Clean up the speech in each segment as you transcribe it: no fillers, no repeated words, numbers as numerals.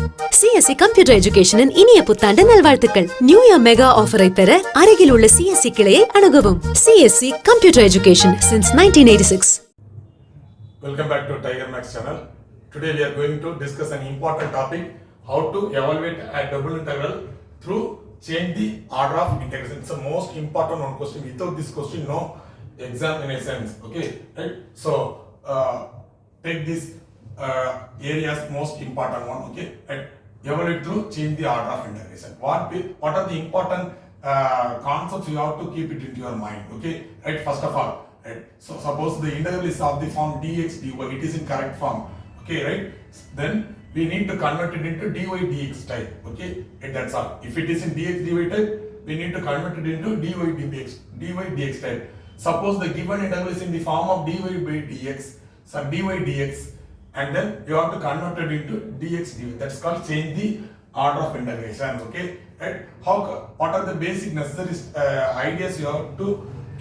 CSC Computer Education in இனிய புத்தாண்டு நல்வாழ்த்துக்கள். New Year Mega Offer ஐ பெற அருகில் உள்ள CSC கிளையை அணுகவும். CSC Computer Education since 1986. Welcome back to Tiger Max channel. Today we are going to discuss an important topic: how to evaluate a double integral through change the order of integration. It's the most important one question. Without this question, no examinations. Okay, right? So take this areas most important one. Okay, right? Evaluate through change the order of integration. What are the important concepts you have to keep it into your mind? Okay, right? First of all, right? So suppose the integral is of the form dx dy. It is in correct form. Okay, right? Then we need to convert it into dy dx type. Okay, and that's all. If it is in dx dy type, we need to convert it into dy dx type. Suppose the given integral is in the form of dy by dx, so dy dx, and then you have to convert it into dx dy. That's called change the order of integration. Okay, right? What are the basic necessary ideas you have to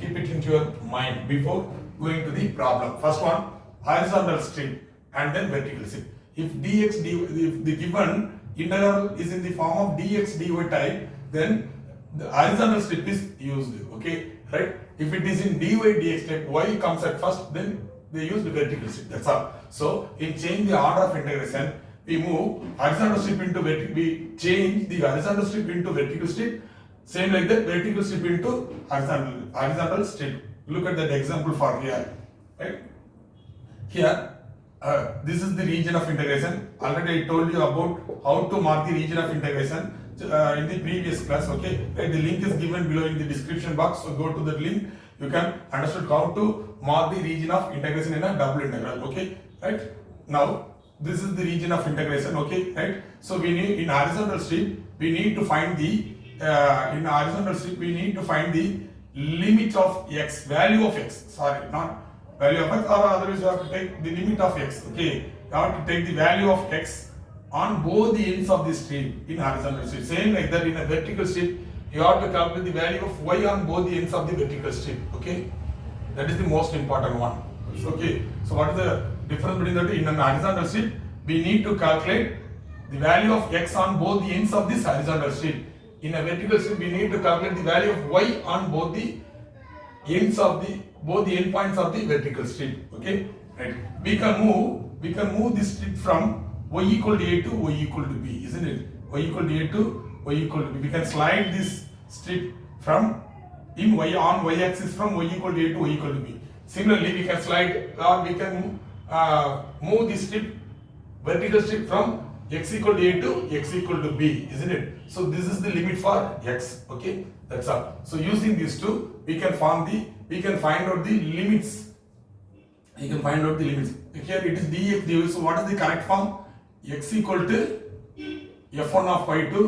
keep it into your mind before going to the problem? First one, horizontal strip and then vertical strip. If the given integral is in the form of dx dy type, then the horizontal strip is used. Okay, right? If it is in dy dx type, y comes at first, then they use the vertical strip. That's all. So in change the order of integration, we move horizontal strip into vertical. We change the horizontal strip into vertical strip. Same like that, vertical strip into horizontal strip. Look at that example for here. Right? Here, this is the region of integration. Already I told you about how to mark the region of integration in the previous class. Okay, right? The link is given below in the description box. So go to that link. You can understand how to mark the region of integration in a double integral. Okay, right? Now this is the region of integration. Okay, right? So we need in horizontal strip we need to find the limit of x, value of x. Sorry, not value of x, or otherwise you have to take the limit of x. Okay, you have to take the value of x on both the ends of the strip in horizontal strip. Same like that in a vertical strip, you have to calculate the value of y on both the ends of the vertical strip. Okay, that is the most important one. Okay, so what is the difference between that? In an horizontal strip, we need to calculate the value of x on both the ends of this horizontal strip. In a vertical strip, we need to calculate the value of y on both the ends of both the endpoints of the vertical strip. Okay, right? We can move this strip from y equal to a to y equal to b, isn't it? Y equal to a to y equal to b. We can slide this strip from in y on y axis from y equal to a to y equal to b. Similarly, we can slide or we can move this strip, vertical strip, from x equal to a to x equal to b, isn't it? So this is the limit for x. Okay, that's all. So using these two, we can find out the limits. You can find out the limits. Here it is dx dy. So what is the correct form? X equal to f1 of y to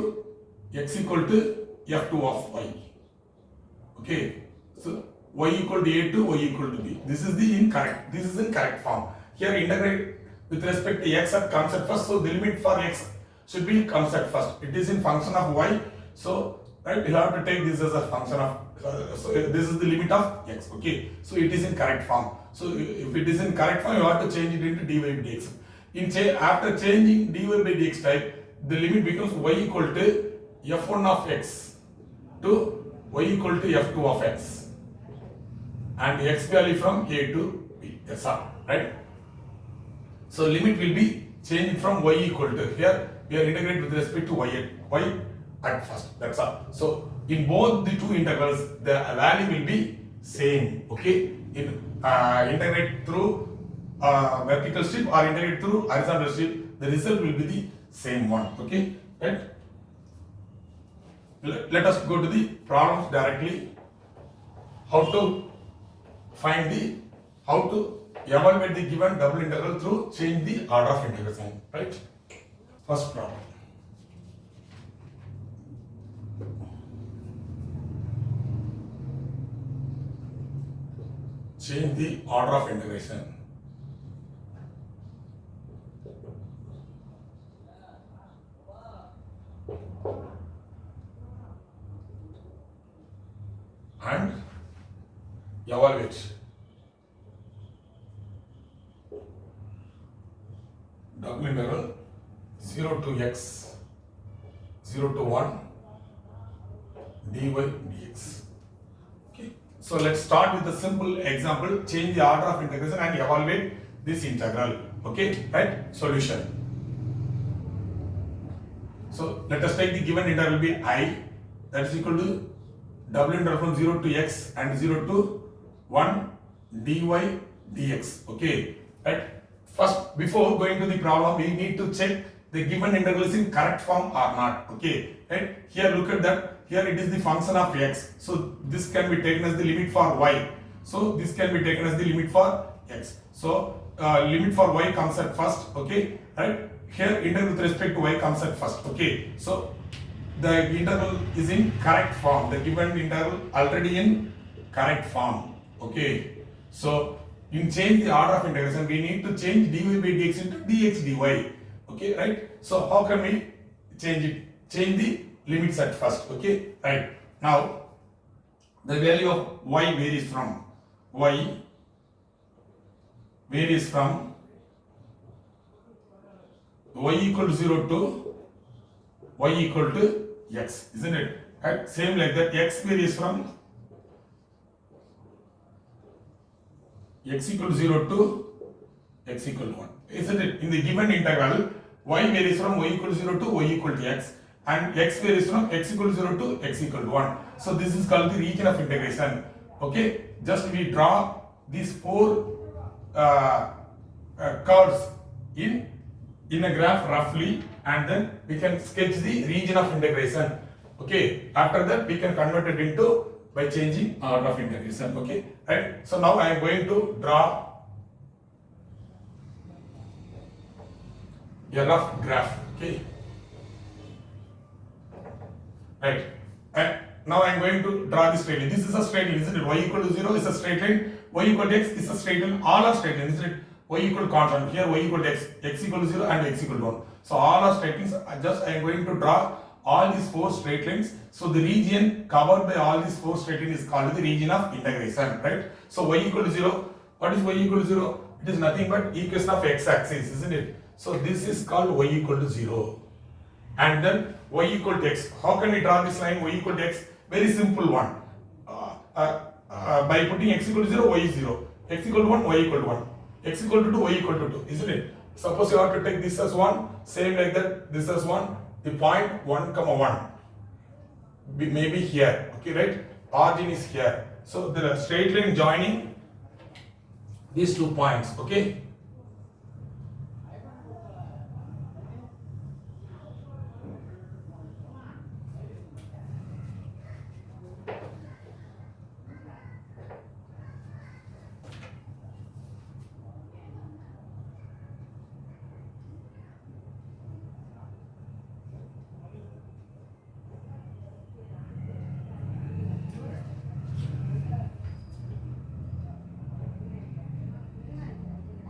x equal to f2 of y. Okay, so y equal to a to y equal to b. This is in correct form. Here integrate with respect to x at comes at first, so the limit for x should be comes at first. It is in function of y, so right, you have to take this as a function of so this is the limit of x. Okay, so it is in correct form. So if it is in correct form, you have to change it into dy by dx. After changing dy by dx type, the limit becomes y equal to f1 of x to y equal to f2 of x, and x value from a to b. That's all, right? So limit will be changed from y equal to, here we are integrating with respect to y at first. That's all. So in both the two integrals, the value will be same. Okay, integrate through vertical strip or integrate through horizontal strip, the result will be the same one. Okay, right? Let us go to the problems directly. How to evaluate the given double integral through change the order of integration. Right? First problem. Change the order of integration. And evaluate double integral 0 to to x, 0 to 1, dy dx. Okay. So let's start with a simple example. Change the order of integration and evaluate this integral. Okay, right? Solution. So let us take the given integral be I, that is equal to double integral from 0 to x and 0 to 1 dy dx. Okay, right? First, before going to the problem, we need to check the given integral is in correct form or not. Okay, right? Here, look at that. Here it is the function of x. So this can be taken as the limit for y. So this can be taken as the limit for x. So limit for y comes at first. Okay, right? Here integral with respect to y comes at first. Okay, so the integral is in correct form. The given integral already in correct form. Okay, so in change the order of integration, we need to change dy by dx into dx dy. Okay, right? So how can we change it? Change the limits at first. Okay, right? Now the value of y varies from y equal to 0 to y equal to x, isn't it? Right? Same like that, x varies from x equal to 0 to x equal to 1, isn't it? In the given integral, y varies from y equal to 0 to y equal to x, and x varies from x equal to 0 to x equal to 1. So this is called the region of integration. Okay, just we draw these four curves in a graph roughly, and then we can sketch the region of integration. Okay, after that we can convert it into by changing order of integration. Okay, right? So now I am going to draw a rough graph. Okay, right? And now I am going to draw the straight line. This is a straight line, isn't it? Y equal to 0 is a straight line. Y equal to x is a straight line. All are straight lines, isn't it? Y equal to constant. Here y equal to x, x equal to 0 and x equal to 1. So all are straight lines. I am going to draw all these four straight lines. So the region covered by all these four straight lines is called the region of integration, right? So y equal to 0. What is y equal to 0? It is nothing but equation of x-axis, isn't it? So this is called y equal to 0. And then y equal to x. How can we draw this line y equal to x? Very simple one. By putting x equal to 0, y is 0. X equal to 1, y equal to 1. X equal to 2, y equal to 2, isn't it? Suppose you have to take this as 1, same like that, this as 1, the point 1, 1. Maybe here, okay, right? Origin is here. So there are straight line joining these 2 points, okay?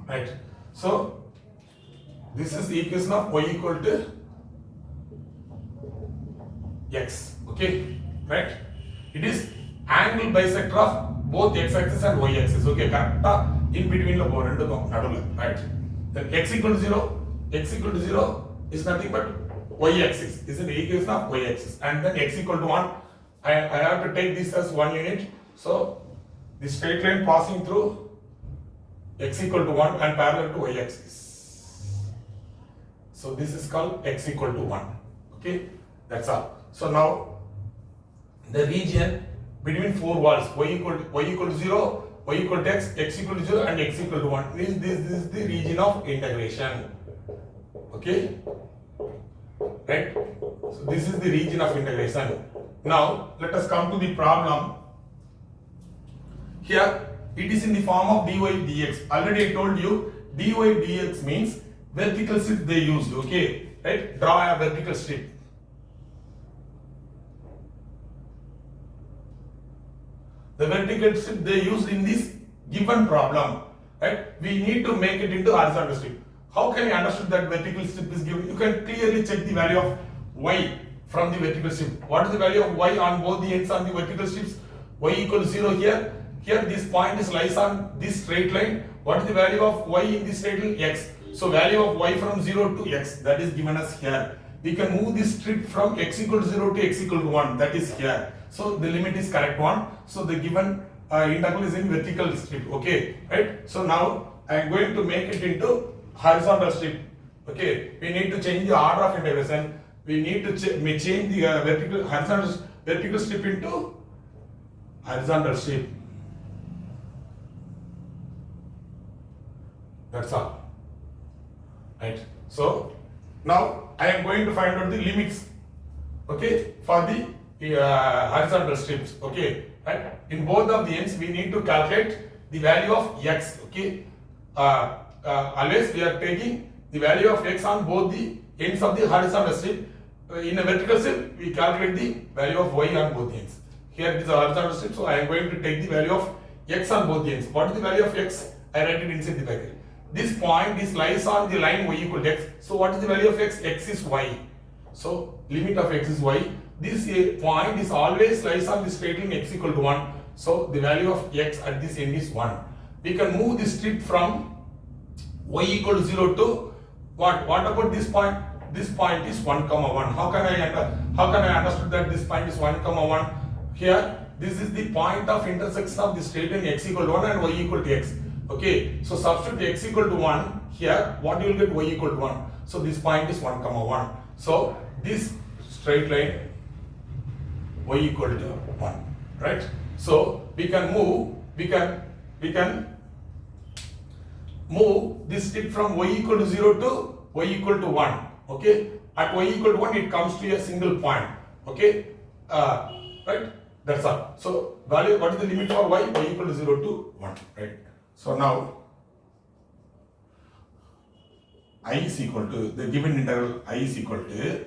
Right. So this is the equation of y equal to x. Okay, right? It is angle bisector of both x-axis and y-axis. Okay, correct? In between the right? Then x equal to 0 is nothing but y-axis. Is an equation of y-axis, and then x equal to 1. I have to take this as 1 unit. So the straight line passing through x equal to 1 and parallel to y-axis. So this is called x equal to 1. Okay, that's all. So now the region between four walls y equal to 0, y equal to x, x equal to 0 and x equal to 1. This is the region of integration. Okay, right? So this is the region of integration. Now let us come to the problem. Here it is in the form of dy dx. Already I told you dy dx means vertical strip they used. Okay, right? Draw a vertical strip. The vertical strip they used in this given problem, right? We need to make it into horizontal strip. How can you understand that vertical strip is given? You can clearly check the value of y from the vertical strip. What is the value of y on both the ends on the vertical strips? Y equal to 0 here. Here this point is lies on this straight line. What is the value of y in this straight line? X. So value of y from 0 to x, that is given us here. We can move this strip from x equal to 0 to x equal to 1, that is here. So the limit is correct one. So the given integral is in vertical strip, okay, right? So now I am going to make it into horizontal strip, okay. We need to change the order of integration. We need to change the vertical strip into horizontal strip. That's all, right? So now I am going to find out the limits, okay, for the horizontal strips, okay, right? In both of the ends, we need to calculate the value of x, okay. Always we are taking the value of x on both the ends of the horizontal strip. In a vertical strip, we calculate the value of y on both ends. Here it is a horizontal strip, so I am going to take the value of x on both ends. What is the value of x? I write it inside the bracket. This point lies on the line y equal to x. So what is the value of x? X is y. So limit of x is y. This point is always lies on the straight line x equal to 1. So the value of x at this end is 1. We can move this strip from y equal to 0 to what? What about this point? This point is 1, 1. How can I understood that this point is 1, 1? Here, this is the point of intersection of the straight line x equal to 1 and y equal to x. Okay, so substitute x equal to 1 here. What you will get? Y equal to 1. So this point is 1, 1. So this straight line y equal to 1, right? So we can move this strip from y equal to 0 to y equal to 1. Okay, at y equal to 1 it comes to a single point. Okay, right? That's all. So value, what is the limit for y? Y equal to 0 to 1, right? So now I is equal to the given integral I is equal to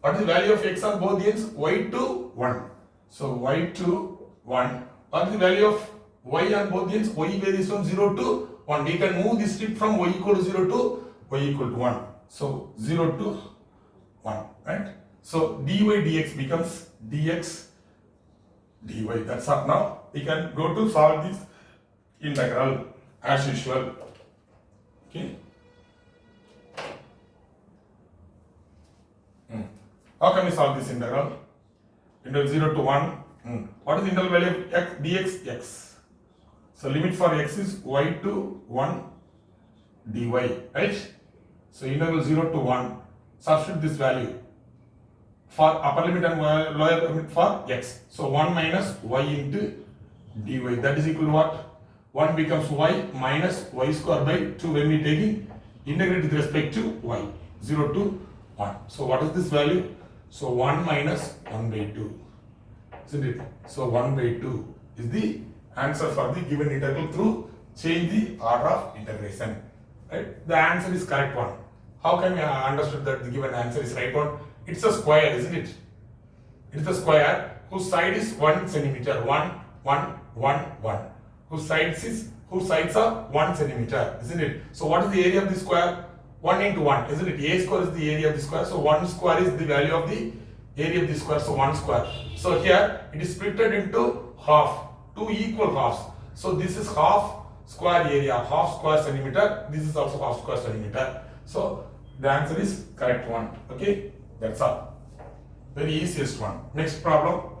what is the value of x on both ends? Y to 1. So y to 1. What is the value of y on both ends? Y varies from 0 to 1. We can move this strip from y equal to 0 to y equal to 1. So 0 to 1, right? So dy dx becomes dx dy. That's all. Now we can go to solve this integral as usual. Okay. How can we solve this integral? Integral 0 to 1. What is the integral value of x dx? X. So limit for x is y to 1 dy, right? So integral 0 to 1. Substitute this value for upper limit and lower limit for x. So 1 minus y into dy. That is equal to what? 1 becomes y minus y square by 2 when we taking integrate with respect to y. 0 to 1. So what is this value? So 1 minus 1 by 2. Isn't it? So 1 by 2 is the answer for the given integral through change the order of integration. Right? The answer is correct one. How can we understand that the given answer is right one? It's a square, isn't it? It's a square whose side is 1 centimeter. 1, 1, 1, 1. Whose sides are 1 centimeter, isn't it? So what is the area of the square? 1 into 1, isn't it? A square is the area of the square. So 1 square is the value of the area of the square. So 1 square. So here it is split into half, 2 equal halves. So this is half square area, half square centimeter. This is also half square centimeter. So the answer is correct one. Okay, that's all. Very easiest one. Next problem.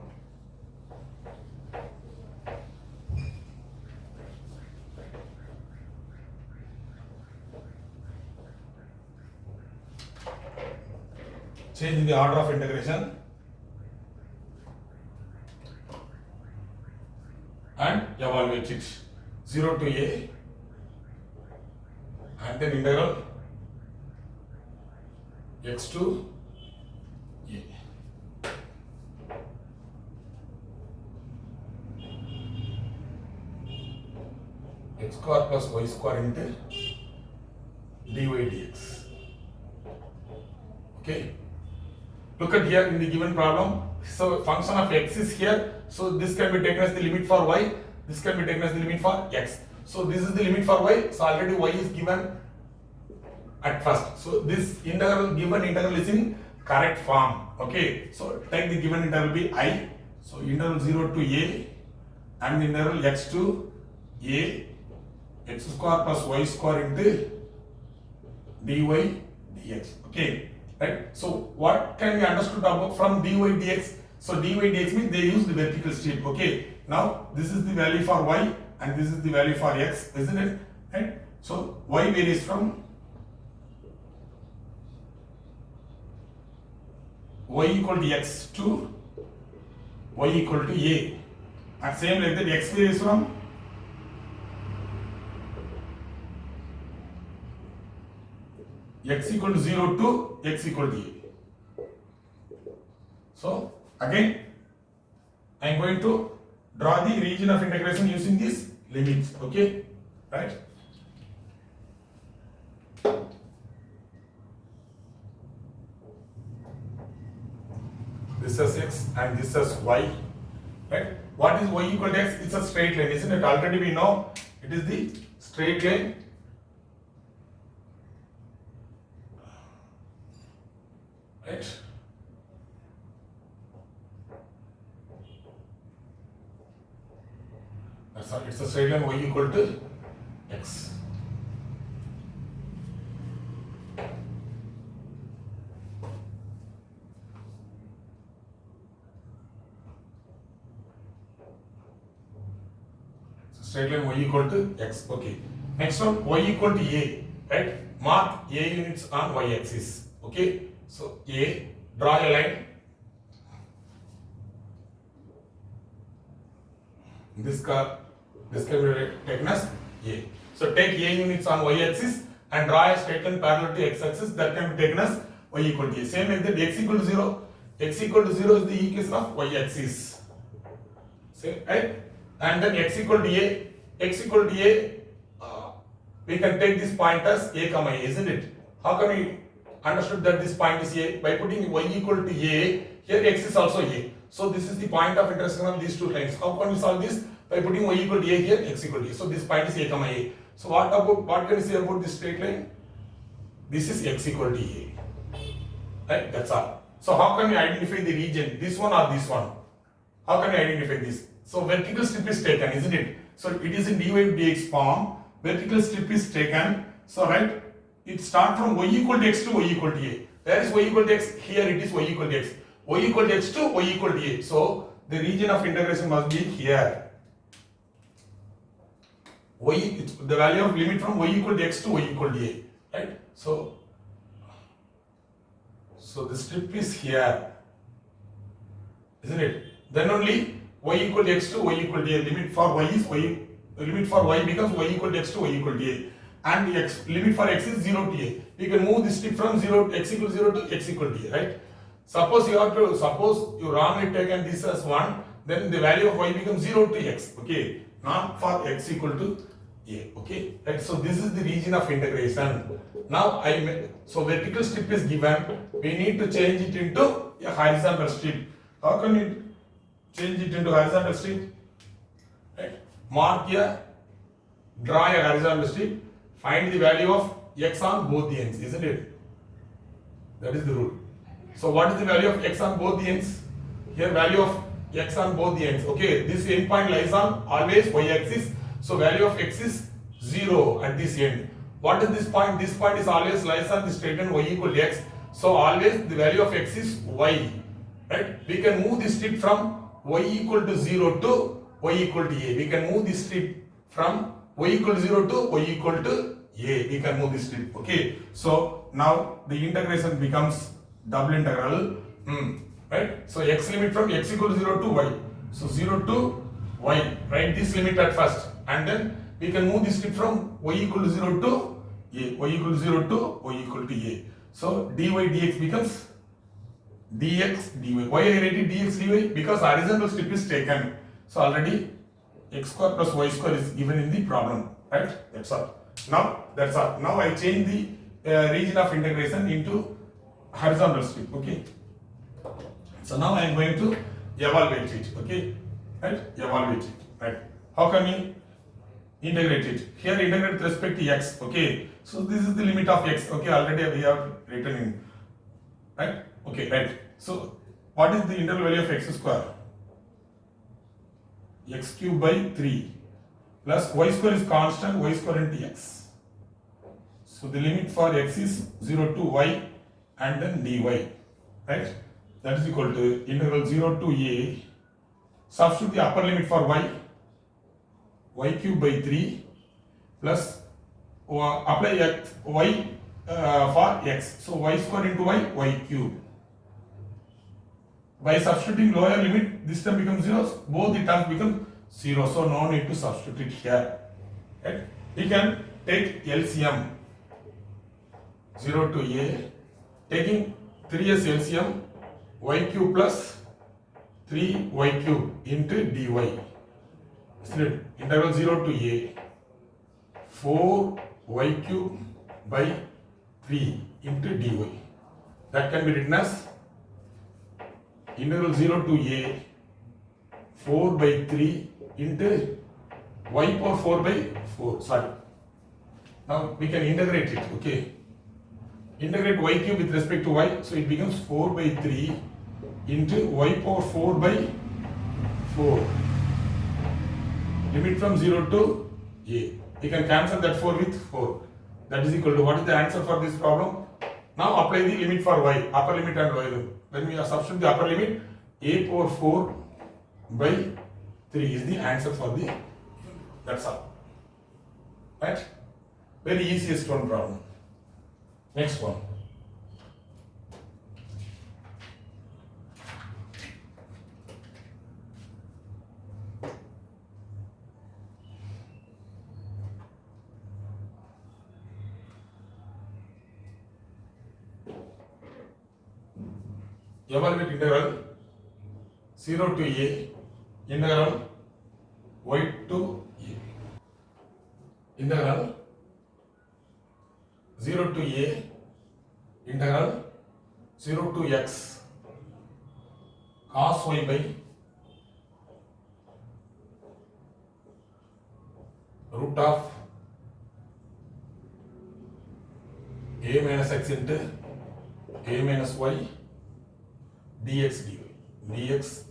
Change the order of integration and evaluate it. 0 to a and then integral x to a. X square plus y square into dy dx. Okay. Look at here in the given problem. So function of x is here. So this can be taken as the limit for y. This can be taken as the limit for x. So this is the limit for y. So already y is given at first. So this integral, given integral is in correct form. Okay. So take the given integral be I. So integral 0 to a and the integral x to a, x square plus y square into dy dx. Okay, right? So what can we understood about from dy dx? So dy dx means they use the vertical strip. Okay, now this is the value for y and this is the value for x, isn't it? Right? So y varies from y equal to x to y equal to a, and same like that x varies from x equal to 0 to x equal to a. So again I am going to draw the region of integration using these limits. Okay, right? This is x and this is y, right? What is y equal to x? It's a straight line, isn't it? Already we know it is the straight line. Right? That's all. It's a straight line y equal to x. Straight line y equal to x. Okay. Next one, y equal to a. Right? Mark a units on y axis. Okay. So a, draw a line. This can be taken as a. So take a units on y axis and draw a straight line parallel to x axis, that can be taken as y equal to a. Same like that, x equal to 0. X equal to 0 is the equation of y axis. Same, right? And then x equal to a, we can take this point as a comma a, isn't it? How can we understood that this point is a? By putting y equal to a, here x is also a. So this is the point of intersection of these two lines. How can we solve this? By putting y equal to a here, x equal to a. So this point is a comma a. So what can we say about this straight line? This is x equal to a. Right? That's all. So how can we identify the region? This one or this one? How can we identify this? So vertical strip is taken, isn't it? So it is in dy dx form. Vertical strip is taken. So right, it starts from y equal to x to y equal to a. Where is y equal to x? Here it is y equal to x. Y equal to x to y equal to a. So the region of integration must be here. The value of limit from y equal to x to y equal to a. Right? So the strip is here, isn't it? Then only y equal to x to y equal to a. Limit for y is y. Limit for y becomes y equal to x to y equal to a. And limit for x is 0 to a. We can move this strip from 0 x equal to 0 to x equal to a, right? Suppose you wrongly taken this as 1, then the value of y becomes 0 to x. Okay, not for x equal to a. Okay, right? So this is the region of integration. Now so vertical strip is given. We need to change it into a horizontal strip. How can we change it into horizontal strip? Right? Draw a horizontal strip. Find the value of x on both the ends, isn't it? That is the rule. So what is the value of x on both the ends? Here value of x on both the ends. Okay, this end point lies on always y axis. So value of x is 0 at this end. What is this point? This point is always lies on the straight line y equal to x. So always the value of x is y. Right? We can move this strip from y equal to 0 to y equal to a. We can move this strip from y equal to 0 to y equal to a. We can move this strip. Okay. So now the integration becomes double integral. Right? So x limit from x equal to 0 to y. So 0 to y. Write this limit at first. And then we can move this strip from y equal to 0 to a. Y equal to 0 to y equal to a. So dy dx becomes dx dy. Why I write dx dy? Because horizontal strip is taken. So already x square plus y square is given in the problem. Right? That's all. Now that's all. Now I change the region of integration into horizontal strip. Okay. So now I am going to evaluate it. Okay. Right? Evaluate it. Right? How can we integrate it? Here integrate with respect to x. Okay. So this is the limit of x. Okay. Already we have written in. Right? Okay. Right. So what is the integral value of x square? X cube by 3 plus y square is constant, y square into x. So the limit for x is 0 to y and then dy, right? That is equal to integral 0 to a. Substitute the upper limit for y cube by 3 plus apply x, y for x. So y square into y cube. By substituting lower limit, this term becomes 0, both the terms become 0, so no need to substitute it here. Right? We can take LCM 0 to a, taking 3 as LCM, y cube plus 3y cube into dy. Integral 0 to a, 4y cube by 3 into dy. That can be written as integral 0 to a, 4 by 3 into y power 4 by 4. Sorry. Now we can integrate it. Okay. Integrate y cube with respect to y. So it becomes 4 by 3 into y power 4 by 4. Limit from 0 to a. You can cancel that 4 with 4. That is equal to, what is the answer for this problem? Now apply the limit for y, upper limit and lower limit. When we are substituting the upper limit, a power 4 by 3 is the answer for the, that's all. Right? Very easiest one problem. Next one. Evaluate integral 0 to a, integral y to a. Integral 0 to a, integral 0 to x cos y by root of a minus x into a minus y dx dy. Dx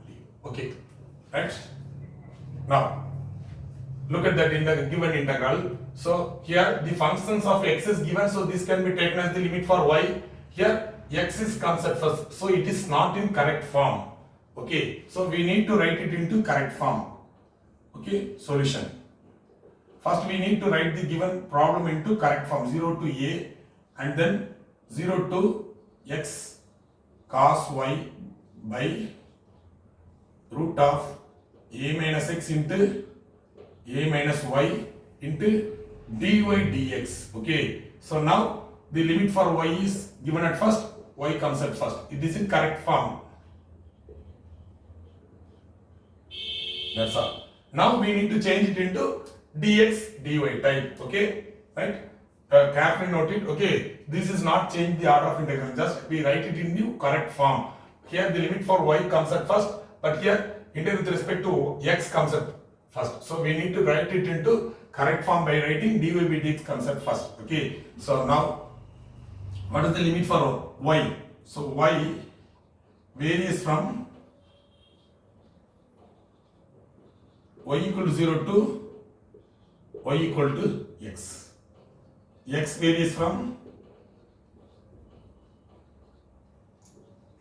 dy. Okay, right? Now, look at that given integral. So here the functions of x is given, so this can be taken as the limit for y. Here x is concept first, so it is not in correct form. Okay, so we need to write it into correct form. Okay, solution. First we need to write the given problem into correct form, 0 to a and then 0 to x cos y by root of a minus x into a minus y into dy dx. Okay, so now the limit for y is given at first, y comes at first. It is in correct form. That's all. Now we need to change it into dx dy type. Okay, right? Carefully note it. Okay, this is not change the order of integration, just we write it in the correct form. Here the limit for y comes at first, but here integral with respect to x comes at first. So we need to write it into correct form by writing dy by dx comes at first. Okay, so now what is the limit for y? So y varies from y equal to 0 to y equal to x. X varies from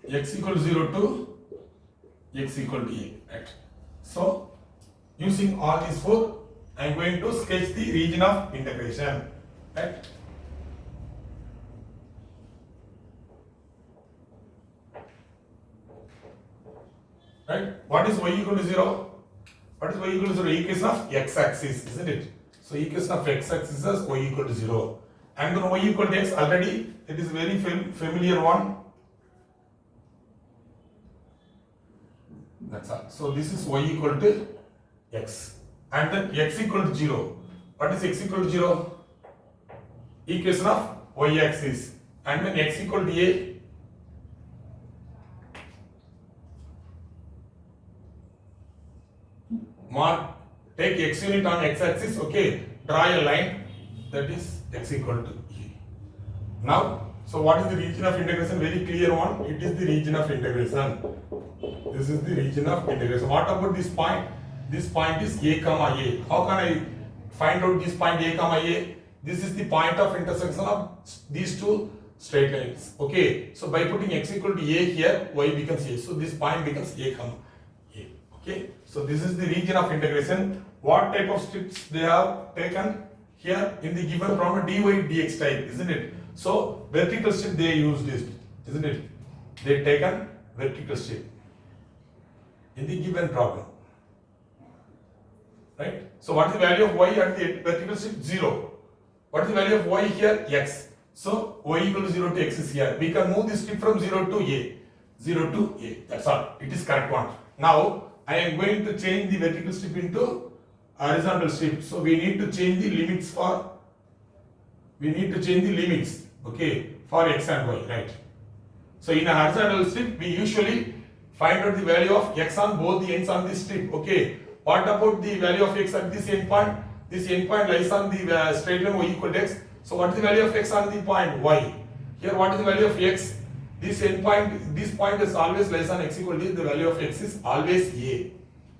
x equal to 0 to x equal to a. Right? So using all these four, I am going to sketch the region of integration. Right? Right? What is y equal to 0? What is y equal to 0? Equation of x-axis, isn't it? So equation of x-axis is y equal to 0. And then y equal to x, already it is very familiar one. That's all. So this is y equal to x. And then x equal to 0. What is x equal to 0? Equation of y-axis. And then x equal to a. Mark, take x unit on x-axis, okay, draw a line, that is x equal to e. Now, so what is the region of integration? Very clear one, it is the region of integration. This is the region of integration. What about this point? This point is a comma a. How can I find out this point a comma a? this is the point of intersection of these two straight lines. Okay, so by putting x equal to a here, y becomes a. So this point becomes a comma a. Okay, so this is the region of integration. What type of strips they have taken here in the given problem? Dy dx type, isn't it? So vertical strip they used this, isn't it? They taken vertical strip in the given problem, right? So what is the value of y at the vertical strip? 0. What is the value of y here? X. So y equal to 0 to x is here. We can move this strip from 0 to a. 0 to a. That's all. It is correct one. Now I am going to change the vertical strip into horizontal strip. So we need to change the limits for. Okay, for x and y, right? So in a horizontal strip, we usually find out the value of x on both the ends on the strip. Okay. What about the value of x at this end point? This end point lies on the straight line y equal to x. So what is the value of x on the point y? Here what is the value of x? This end point, this point is always lies on x equal to, the value of x is always a.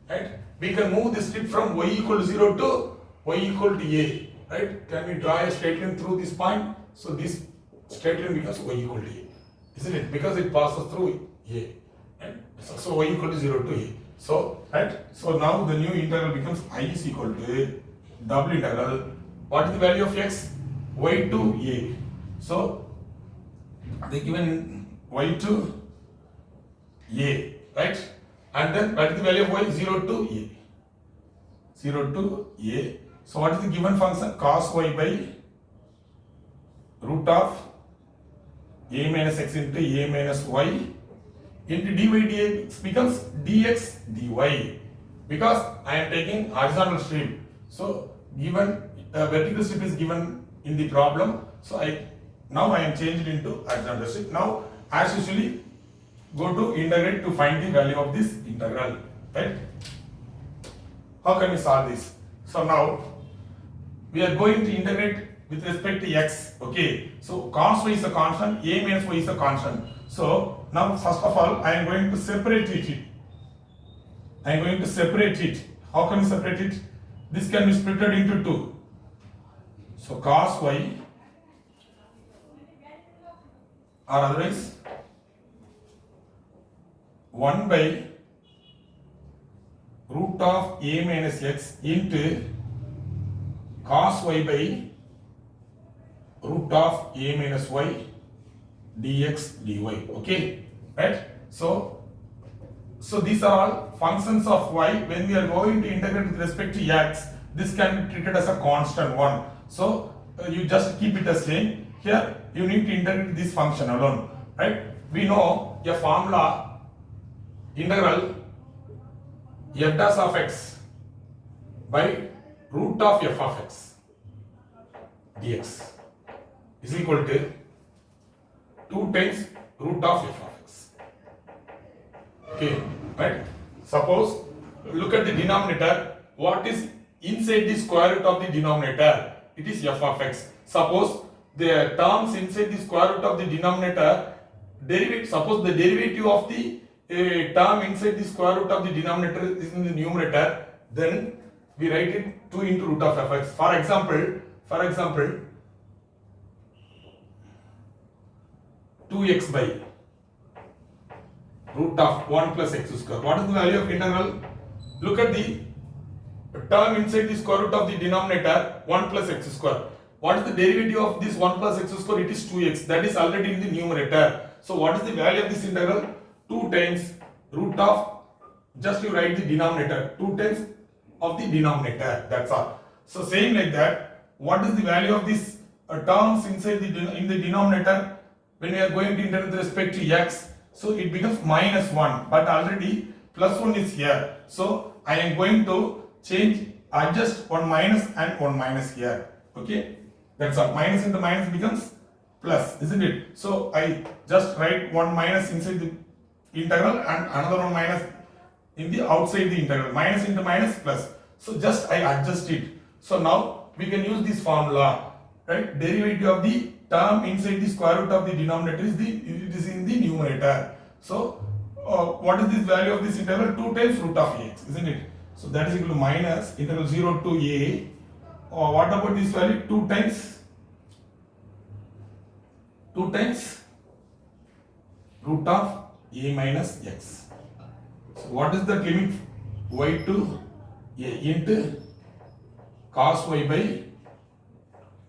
Right? We can move the strip from y equal to 0 to y equal to a. Right? Can we draw a straight line through this point? So this straight line becomes y equal to a. Isn't it? Because it passes through a. Right? So y equal to 0 to a. So, right? So now the new integral becomes I is equal to double integral. What is the value of x? Y to a. So they given y to a, right? And then what is the value of y? 0 to a. 0 to a. So what is the given function? Cos y by root of a minus x into a minus y into dy dx becomes dx dy, because I am taking horizontal strip. So given vertical strip is given in the problem. So I am changed into horizontal strip. Now as usually go to integrate to find the value of this integral, right? How can we solve this? So now we are going to integrate with respect to x. Okay, so cos y is a constant, a minus y is a constant. So now first of all I am going to separate it. How can we separate it? This can be split into 2. So cos y, or otherwise 1 by root of a minus x into cos y by root of a minus y dx dy. Okay, right? So these are all functions of y. When we are going to integrate with respect to x, this can be treated as a constant one. So you just keep it as same. Here you need to integrate this function alone, right? We know a formula integral f dash of x by root of f of x dx is equal to 2 times root of f of x. Okay, right? Suppose look at the denominator. What is inside the square root of the denominator? It is f of x. Suppose the terms inside the square root of the denominator suppose the derivative of the term inside the square root of the denominator is in the numerator, then we write it 2 into root of f(x). For example 2x by root of 1 plus x square. What is the value of integral? Look at the term inside the square root of the denominator, 1 plus x square. What is the derivative of this 1 plus x square? It is 2x. That is already in the numerator. So what is the value of this integral? 2 times root of, just you write the denominator, 2 times of the denominator. That's all. So same like that, what is the value of this terms inside in the denominator when we are going to integrate with respect to x? So it becomes minus 1, but already plus 1 is here. So I am going to adjust 1 minus and 1 minus here. Okay, that's all. Minus into minus becomes plus, isn't it? So I just write 1 minus inside the integral and another 1 minus in the outside the integral. Minus into minus plus. So just I adjust it. So now we can use this formula, right? Derivative of the term inside the square root of the denominator is in the numerator. So what is this value of this integral? 2 times root of ax, isn't it? So that is equal to minus integral 0 to a what about this value? 2 times root of a minus x. So what is the limit? Y to a into cos y by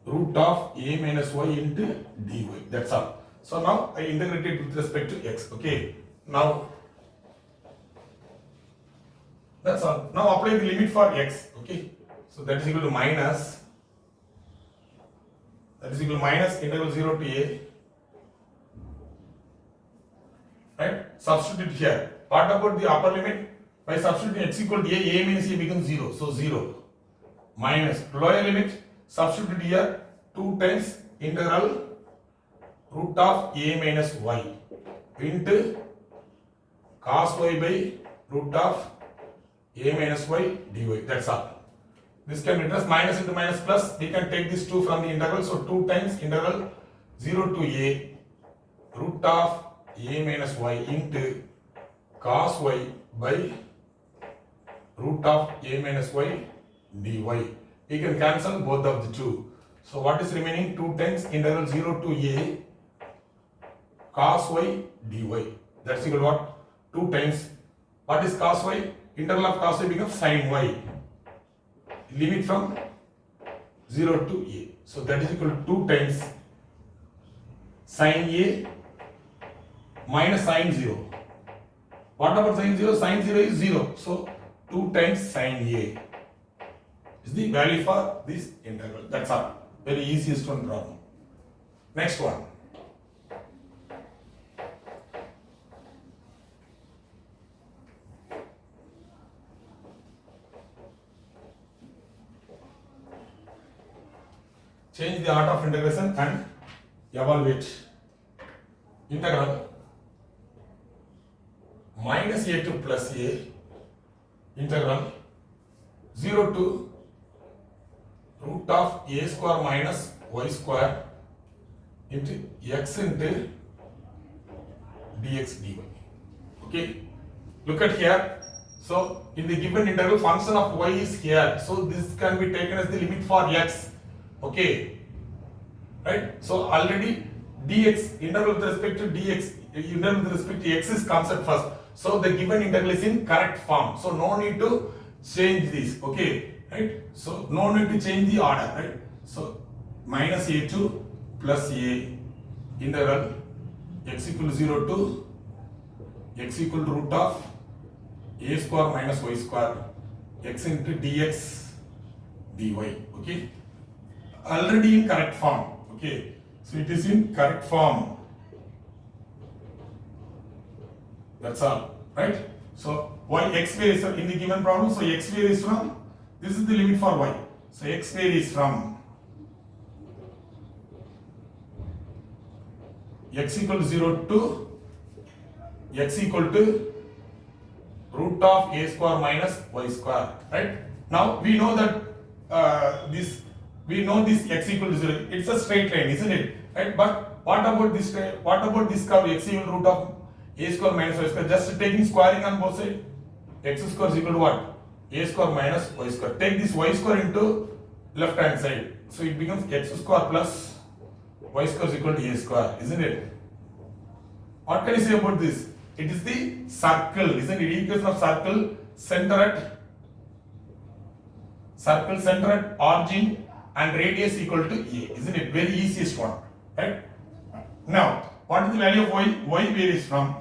root of a minus y into dy. That's all. So now I integrate it with respect to x. Okay. Now that's all. Now apply the limit for x. Okay. So that is equal to minus. That is equal to minus integral 0 to a. Right? Substitute here. What about the upper limit? By substituting x equal to a minus a becomes 0. So 0. Minus lower limit. Substitute here 2 times integral root of a minus y into cos y by root of a minus y dy. That's all. This can be written as minus into minus plus. We can take this 2 from the integral. So 2 times integral 0 to a root of a minus y into cos y by root of a minus y dy. We can cancel both of the 2. So what is remaining? 2 times integral 0 to a cos y dy. That's equal to what? 2 times. What is cos y? Integral of cos y becomes sin y. Limit from 0 to a. So that is equal to 2 times sin a minus sin 0. What about sin 0? Sin 0 is 0. So 2 times sin a is the value for this integral. That's all. Very easiest one problem. Next one. Change the art of integration and evaluate. Integral minus a to plus a integral 0 to root of a square minus y square into x into dx dy. Okay, look at here. So in the given integral, function of y is here. So this can be taken as the limit for x. Okay, right? So already dx, integral with respect to dx, integral with respect to x is concept first. So the given integral is in correct form. So no need to change this. Okay, right? So no need to change the order, right? So minus a to plus a integral x equal to 0 to x equal to root of a square minus y square x into dx dy. Okay, already in correct form. Okay, so it is in correct form. That's all, right? So y x varies in the given problem. So x varies from, this is the limit for y. So x varies from x equal to 0 to x equal to root of a square minus y square, right? Now we know that we know this x equal to 0. It's a straight line, isn't it? Right? But what about this? What about this curve x equal to root of a square minus y square? Just taking squaring on both sides. X square is equal to what? A square minus y square. Take this y square into left hand side. So it becomes x square plus y square is equal to a square, isn't it? What can you say about this? It is the circle, isn't it? Equation of circle center at origin and radius equal to a, isn't it? Very easiest one, right? Now, what is the value of y? Y varies from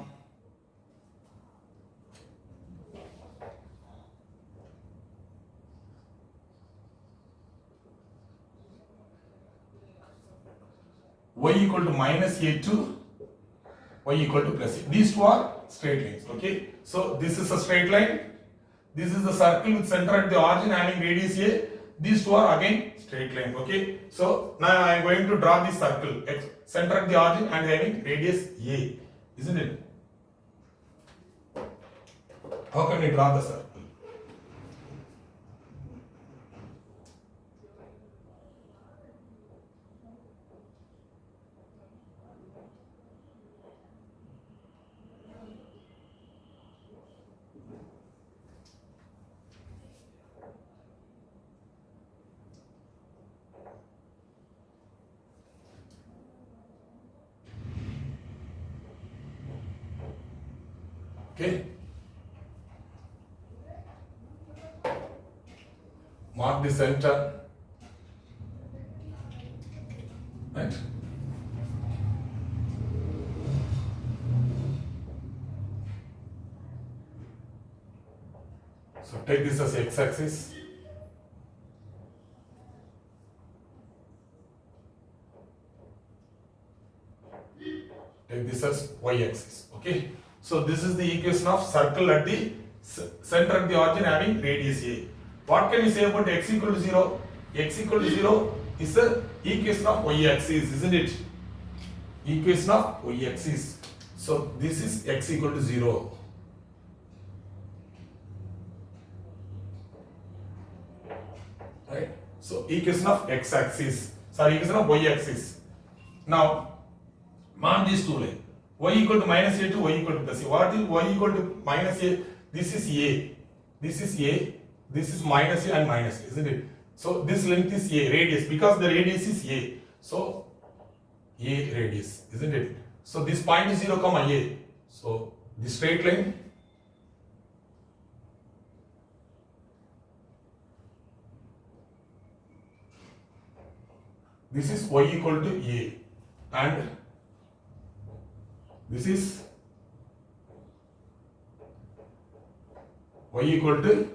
y equal to minus a to y equal to plus a. These two are straight lines. Okay, so this is a straight line. This is the circle with center at the origin having radius a. These two are again straight line. Okay, so now I am going to draw this circle, center at the origin and having radius a, isn't it? How can we draw the circle? Okay. Mark the center. Right. So take this as x-axis. Take this as y-axis. Okay. So this is the equation of circle at the center at the origin having radius a. What can we say about x equal to 0? X equal to 0 is the equation of y-axis, isn't it? Equation of y-axis. So this is x equal to 0. Right? So equation of x-axis. Sorry, equation of y-axis. Now, mark these two lines. Y equal to minus a to y equal to plus a. What is y equal to minus a? This is a. This is a. This is minus a and minus a, isn't it? So this length is a, radius, because the radius is a. So a radius, isn't it? So this point is 0, comma a. So the straight line this is y equal to a and this is y equal to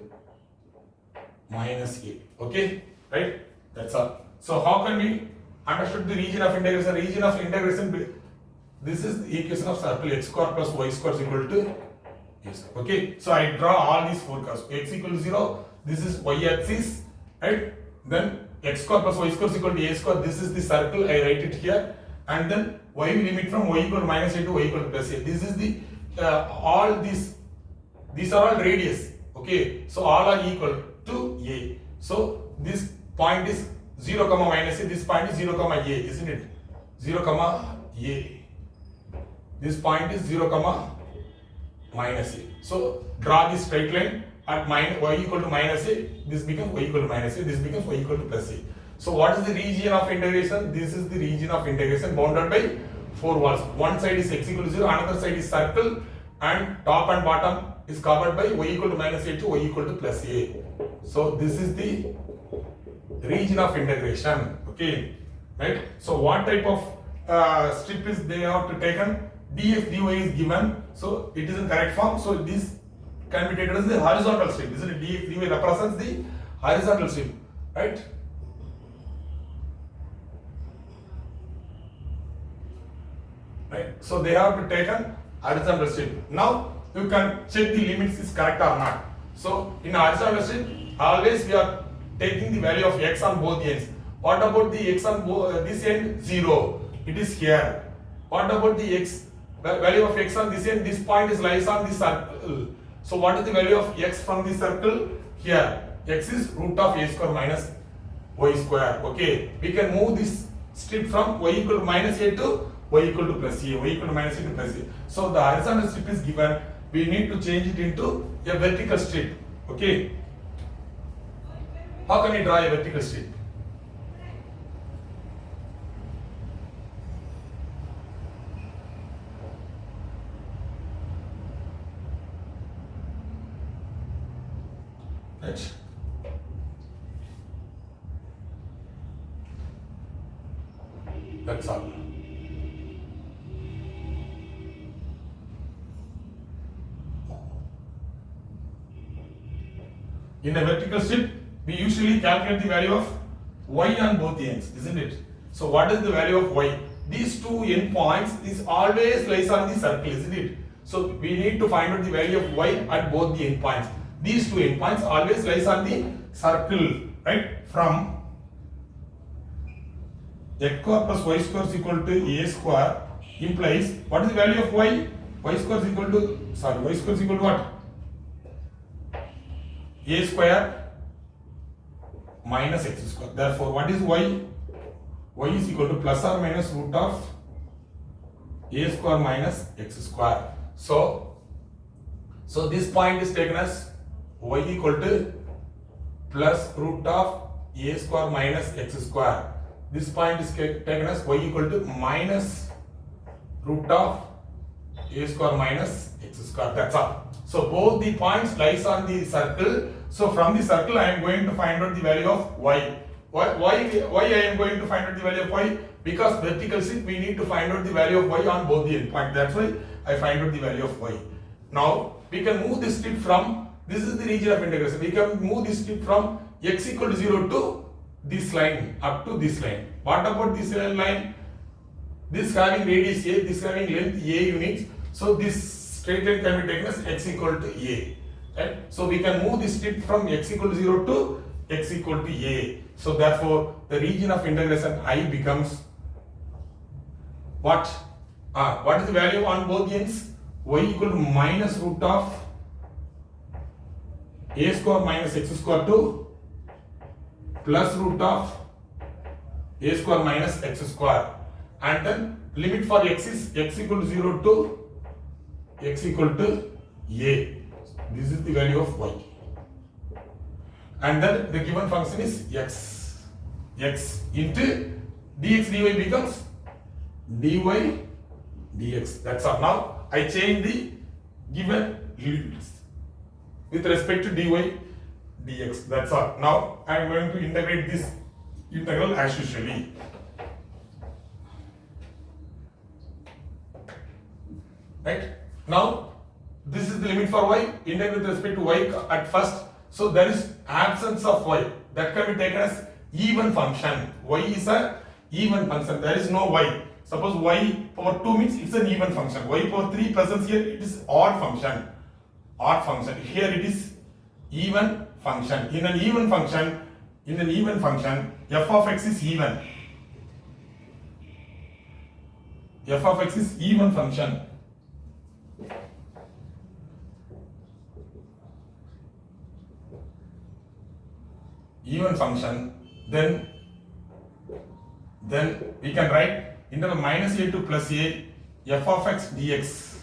minus a. Okay, right? That's all. So how can we understood the region of integration? Region of integration, this is the equation of circle x square plus y square is equal to a square. Okay, so I draw all these four curves. X equal to 0, this is y axis, right? Then x square plus y square is equal to a square. This is the circle, I write it here. And then y we limit from y equal to minus a to y equal to plus a. This is the all these are all radius. Okay, so all are equal to a. So this point is 0, comma minus a. This point is 0, comma a, isn't it? 0, comma a. This point is 0, comma minus a. So draw this straight line at y equal to minus a. This becomes y equal to minus a. This becomes y equal to plus a. So what is the region of integration? This is the region of integration bounded by four walls. One side is x equal to 0, another side is circle, and top and bottom is covered by y equal to minus a to y equal to plus a. So this is the region of integration. Okay, right? So what type of strip is they have to taken? dx dy is given, so it is in correct form. So this can be taken as the horizontal strip, isn't it? dx dy represents the horizontal strip, right? Right. So they have to taken horizontal strip. Now you can check the limits is correct or not. So in horizontal strip, always we are taking the value of x on both ends. What about the x on this end? 0. It is here. What about the x value of x on this end? This point is lies on the circle. So what is the value of x from the circle? Here. X is root of a square minus y square. Okay. We can move this strip from y equal to minus a to y equal to plus a. Y equal to minus a to plus a. So the horizontal strip is given. We need to change it into a vertical strip. Okay. How can we draw a vertical strip? Right. That's all. In a vertical strip, we usually calculate the value of y on both ends, isn't it? So what is the value of y? These two endpoints is always lies on the circle, isn't it? So we need to find out the value of y at both the endpoints. These two endpoints always lies on the circle, right? From x square plus y square is equal to a square implies what is the value of y? Y square is equal to y square is equal to what? A square minus x square. Therefore, what is y? Y is equal to plus or minus root of a square minus x square. So this point is taken as y equal to plus root of a square minus x square. This point is taken as y equal to minus root of a square minus x x square. That's all. So both the points lies on the circle. So from the circle I am going to find out the value of y. Why I am going to find out the value of y? Because vertical shift we need to find out the value of y on both the endpoints. That's why I find out the value of y. Now we can move this strip from, this is the region of integration. We can move this strip from x equal to 0 to this line up to this line. What about this line? This having radius a, this having length a units. So this straight line can be taken as x equal to a. Right? So we can move this strip from x equal to 0 to x equal to a. So therefore the region of integration I becomes what? What is the value on both ends? Y equal to minus root of a square minus x square to plus root of a square minus x square, and then limit for x is x equal to 0 to x equal to a. This is the value of y, and then the given function is x into dx dy becomes dy dx. That's all. Now I change the given limits with respect to dy dx. That's all. Now I am going to integrate this integral as usually. Right? Now this is the limit for y, integrate with respect to y at first. So there is absence of y, that can be taken as even function. Y is a even function, there is no y. Suppose y power 2 means it's an even function. Y power 3 presence here, it is odd function. Odd function. Here it is even function. In an even function, f of x is even. F of x is even function. Even function, then we can write interval minus a to plus a f of x dx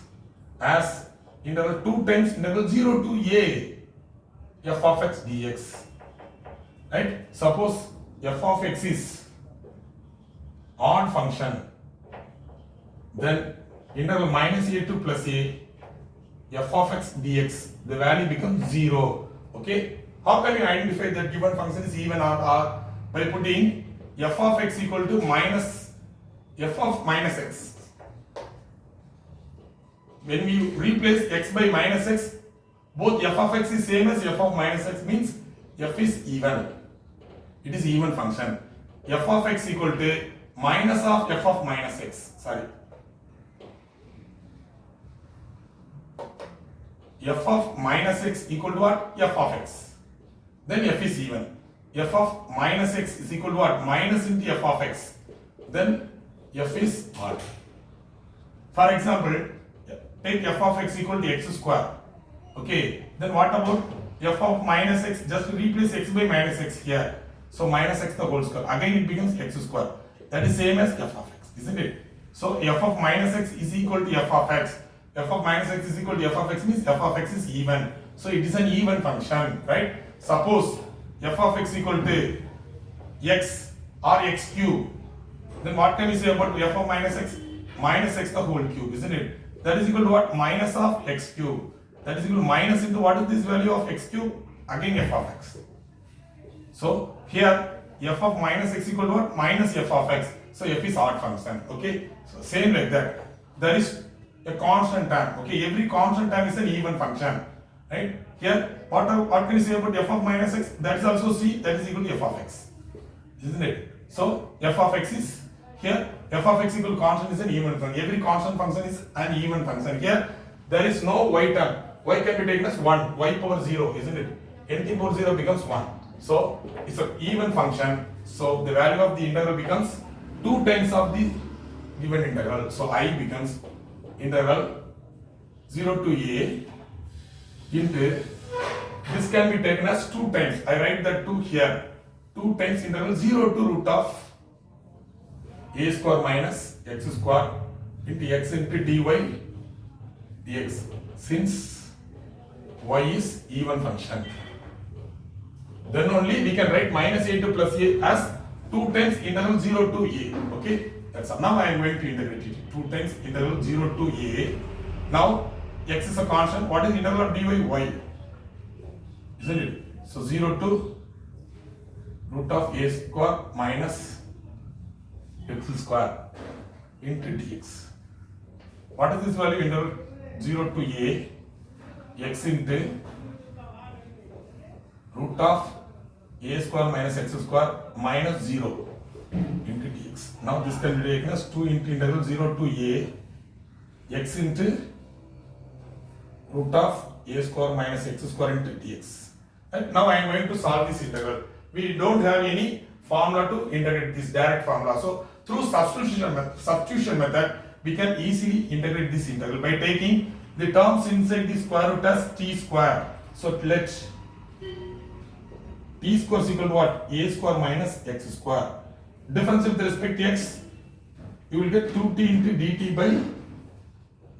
as interval 2 times interval 0 to a f of x dx. Right? Suppose f of x is odd function, then interval minus a to plus a f of x dx, the value becomes 0. Okay? How can we identify that given function is even or odd? By putting f of x equal to minus f of minus x. When we replace x by minus x, both f of x is same as f of minus x, means f is even. It is even function. F of x equal to minus of f of minus x. Sorry. F of minus x equal to what? F of x. Then f is even. F of minus x is equal to what? Minus into f of x. Then f is odd. For example, take f of x equal to x square. Okay. Then what about f of minus x? Just replace x by minus x here. So minus x the whole square. Again it becomes x square. That is same as f of x, isn't it? So f of minus x is equal to f of x. F of minus x is equal to f of x means f of x is even. So it is an even function, right? Suppose f of x equal to x or x cube, then what can we say about f of minus x? Minus x the whole cube, isn't it? That is equal to what? Minus of x cube. That is equal to minus into what is this value of x cube? Again f of x. So here f of minus x equal to what? Minus f of x. So f is odd function. Okay. So same like that. There is a constant term. Okay. Every constant term is an even function. Right? Here, what can you say about f of minus x? That is also c, that is equal to f of x. Isn't it? So, f of x is here, f of x equal to constant is an even function. Every constant function is an even function. Here, there is no y term. Y can be taken as 1, y power 0, isn't it? Anything power 0 becomes 1. So, it's an even function. So, the value of the integral becomes 2 times of the given integral. So, I becomes integral 0 to a into, this can be taken as 2 times. I write that 2 here. 2 times integral 0 to root of a square minus x square into x into dy dx. Since y is even function, then only we can write minus a to plus a as 2 times integral 0 to a. Okay, that's all. Now I am going to integrate it. 2 times integral 0 to a. Now x is a constant. What is the integral of dy? Y. Isn't it? So 0 to root of a square minus x square into dx. What is this value? Integral 0 to a x into root of a square minus x square minus 0 into dx. Now this can be taken as 2 into integral 0 to a x into root of a square minus x square into dx. And now I am going to solve this integral. We don't have any formula to integrate this direct formula. So through substitution method, we can easily integrate this integral by taking the terms inside the square root as t square. So let t square is equal to what? A square minus x square. Difference with respect to x, you will get 2t into dt by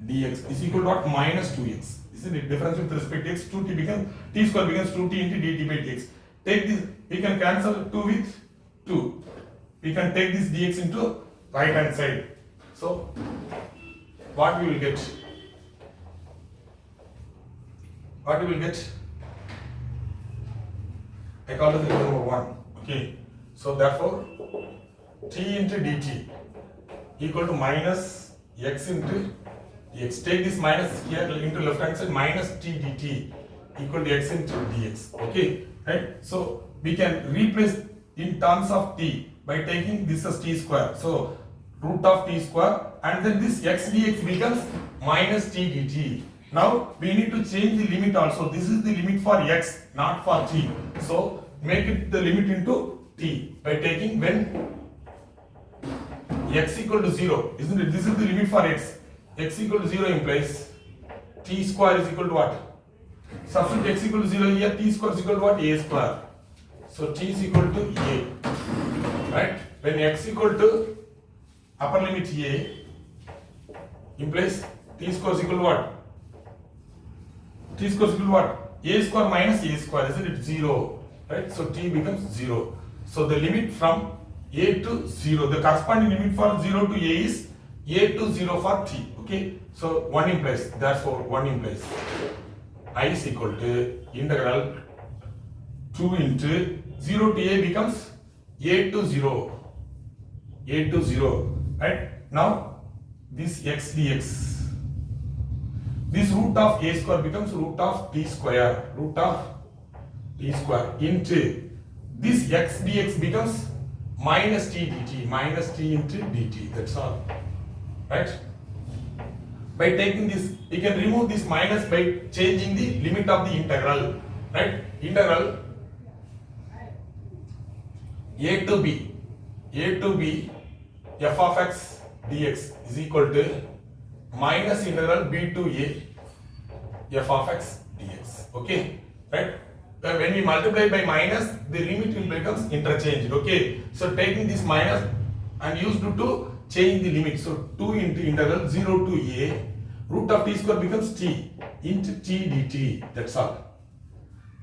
dx is equal to what? Minus 2x. Isn't it? Difference with respect to x, 2t becomes, t square becomes 2t into dt by dx. Take this, we can cancel 2 with 2. We can take this dx into right hand side. So, what we will get? What we will get? I call it the number 1. Okay. So, therefore, t into dt equal to minus x into dx. Take this minus here into left hand side, minus t dt equal to x into dx. Okay. Right. So, we can replace in terms of t by taking this as t square. So, root of t square and then this x dx becomes minus t dt. Now, we need to change the limit also. This is the limit for x, not for t. So, make it the limit into t by taking when x equal to 0, isn't it? This is the limit for x. X equal to 0 implies t square is equal to what? Substitute x equal to 0 here, t square is equal to what? A square. So t is equal to a. Right? When x equal to upper limit a implies t square is equal to what? T square is equal to what? A square minus a square, isn't it? 0. Right? So t becomes 0. So the limit from a to 0, the corresponding limit for 0 to a is a to 0 for t. Okay? So 1 implies, therefore 1 implies I is equal to integral 2 into 0 to a becomes a to 0. A to 0. Right? Now this x dx. This root of a square becomes root of t square. Root of t square into this x dx becomes minus t dt. Minus t into dt. That's all. Right? By taking this, we can remove this minus by changing the limit of the integral. Right? Integral a to b. A to b f of x dx is equal to minus integral b to a f of x dx. Okay? Right? When we multiply by minus, the limit becomes interchanged. Okay? So taking this minus and used to change the limit. So 2 into integral 0 to a root of t square becomes t into t dt. That's all.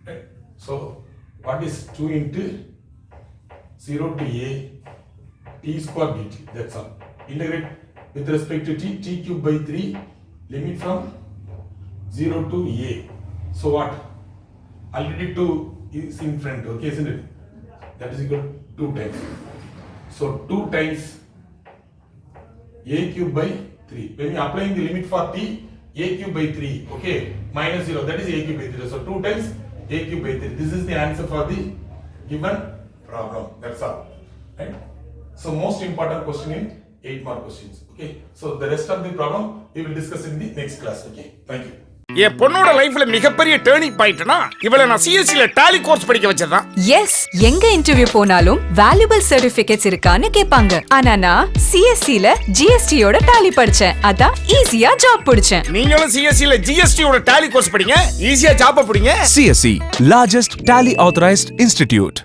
Right? So what is 2 into 0 to a t square dt? That's all. Integrate with respect to t, t cube by 3, limit from 0 to a. So what? Already 2 is in front, okay, isn't it? That is equal to 2 times. So 2 times a cube by 3. When you are applying the limit for t, a cube by 3, okay, minus 0, that is a cube by 3. So 2 times a cube by 3. This is the answer for the given problem. That's all. Right? So most important question in 8 more questions. Okay. So the rest of the problem we will discuss in the next class. Okay. Thank you. என் பொண்ணோட லைஃப்ல மிகப்பெரிய turning பாயிண்ட்னா இவளை நான் சிஎஸ்சில tally course படிக்க வச்சதான். S, எங்க interview போனாலும் valuable certificates இருக்கான்னு கேட்பாங்க. ஆனா நான் சிஎஸ்சில ஜிஎஸ்டியோட டாலி படிச்சேன். அதான் ஈஸியா ஜாப் பிடிச்சேன். நீங்களும் சிஎஸ்சில ஜிஎஸ்டியோட டாலி கோர்ஸ் படிங்க, ஈஸியா ஜாப் பிடிங்க. CSC, largest tally authorized institute.